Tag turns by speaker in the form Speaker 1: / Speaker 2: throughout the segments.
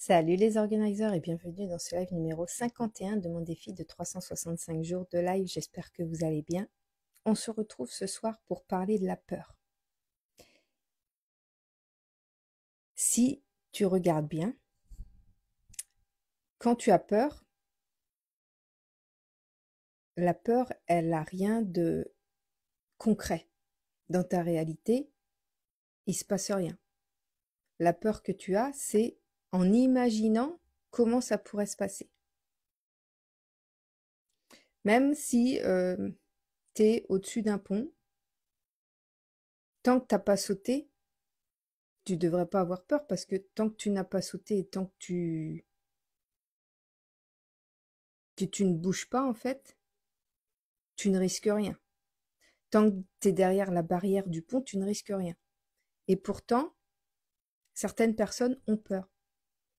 Speaker 1: Salut les organiseurs et bienvenue dans ce live numéro 51 de mon défi de 365 jours de live. J'espère que vous allez bien. On se retrouve ce soir pour parler de la peur. Si tu regardes bien, quand tu as peur, la peur, elle n'a rien de concret. Dans ta réalité, il ne se passe rien. La peur que tu as, c'est en imaginant comment ça pourrait se passer. Même si tu es au-dessus d'un pont, tant que tu n'as pas sauté, tu devrais pas avoir peur parce que tant que tu n'as pas sauté et tant que tu ne bouges pas, en fait, tu ne risques rien. Tant que tu es derrière la barrière du pont, tu ne risques rien. Et pourtant, certaines personnes ont peur.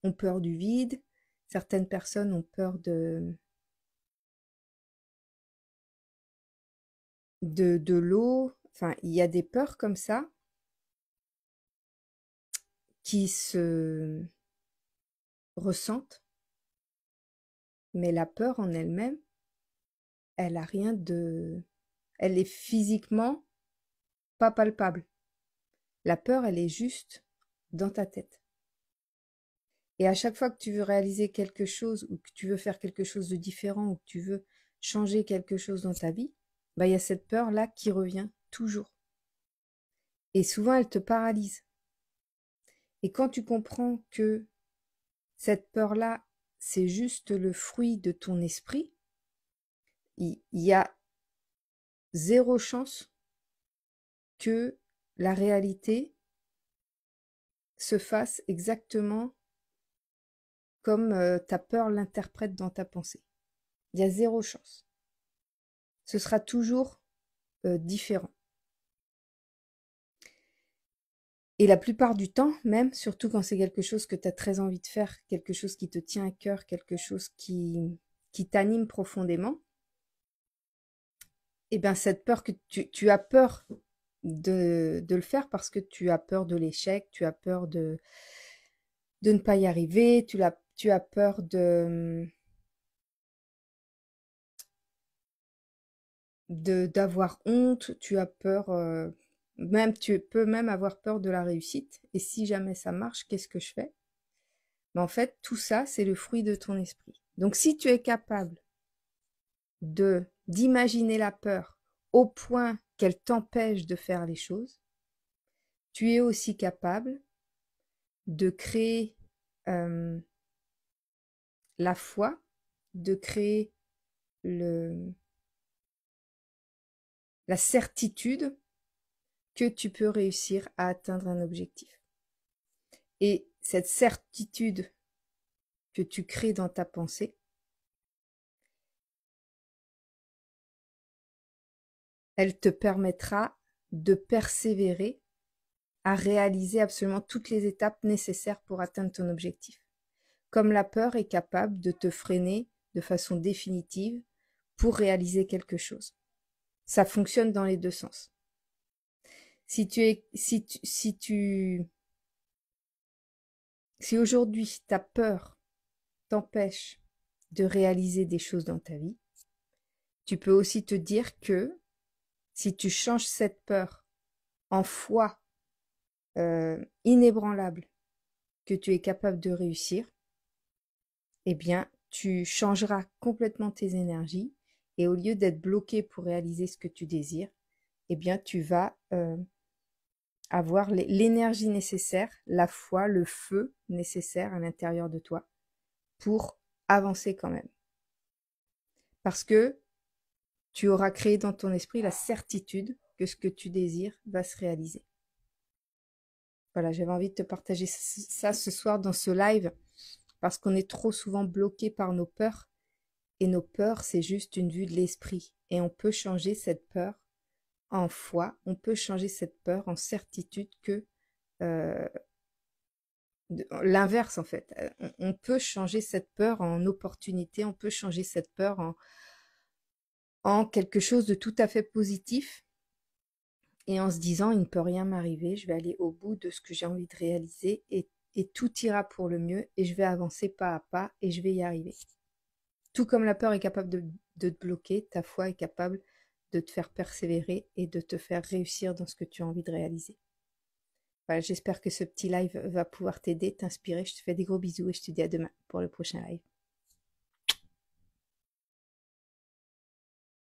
Speaker 1: Ont peur du vide, certaines personnes ont peur de l'eau. Enfin, il y a des peurs comme ça qui se ressentent, mais la peur en elle-même, elle a rien de... Elle est physiquement pas palpable. La peur, elle est juste dans ta tête. Et à chaque fois que tu veux réaliser quelque chose ou que tu veux faire quelque chose de différent ou que tu veux changer quelque chose dans ta vie, bah, il y a cette peur-là qui revient toujours. Et souvent, elle te paralyse. Et quand tu comprends que cette peur-là, c'est juste le fruit de ton esprit, il y a zéro chance que la réalité se fasse exactement comme ta peur l'interprète dans ta pensée. Il y a zéro chance. Ce sera toujours différent. Et la plupart du temps, même, surtout quand c'est quelque chose que tu as très envie de faire, quelque chose qui te tient à cœur, quelque chose qui t'anime profondément, et bien cette peur que tu as peur de le faire parce que tu as peur de l'échec, tu as peur de ne pas y arriver, tu as peur d'avoir honte, tu as peur, même tu peux même avoir peur de la réussite. Et si jamais ça marche, qu'est-ce que je fais? Mais en fait, tout ça, c'est le fruit de ton esprit. Donc, si tu es capable d'imaginer la peur au point qu'elle t'empêche de faire les choses, tu es aussi capable de créer euh, la foi, de créer la certitude que tu peux réussir à atteindre un objectif. Et cette certitude que tu crées dans ta pensée, elle te permettra de persévérer à réaliser absolument toutes les étapes nécessaires pour atteindre ton objectif. Comme la peur est capable de te freiner de façon définitive pour réaliser quelque chose. Ça fonctionne dans les deux sens. Si aujourd'hui ta peur t'empêche de réaliser des choses dans ta vie, tu peux aussi te dire que si tu changes cette peur en foi inébranlable que tu es capable de réussir, eh bien, tu changeras complètement tes énergies et au lieu d'être bloqué pour réaliser ce que tu désires, eh bien, tu vas avoir l'énergie nécessaire, la foi, le feu nécessaire à l'intérieur de toi pour avancer quand même. Parce que tu auras créé dans ton esprit la certitude que ce que tu désires va se réaliser. Voilà, j'avais envie de te partager ça ce soir dans ce live parce qu'on est trop souvent bloqué par nos peurs et nos peurs, c'est juste une vue de l'esprit et on peut changer cette peur en foi, on peut changer cette peur en certitude que euh, l'inverse en fait. On peut changer cette peur en opportunité, on peut changer cette peur en quelque chose de tout à fait positif et en se disant il ne peut rien m'arriver, je vais aller au bout de ce que j'ai envie de réaliser et et tout ira pour le mieux et je vais avancer pas à pas et je vais y arriver. Tout comme la peur est capable de te bloquer, ta foi est capable de te faire persévérer et de te faire réussir dans ce que tu as envie de réaliser. Voilà, j'espère que ce petit live va pouvoir t'aider, t'inspirer. Je te fais des gros bisous et je te dis à demain pour le prochain live.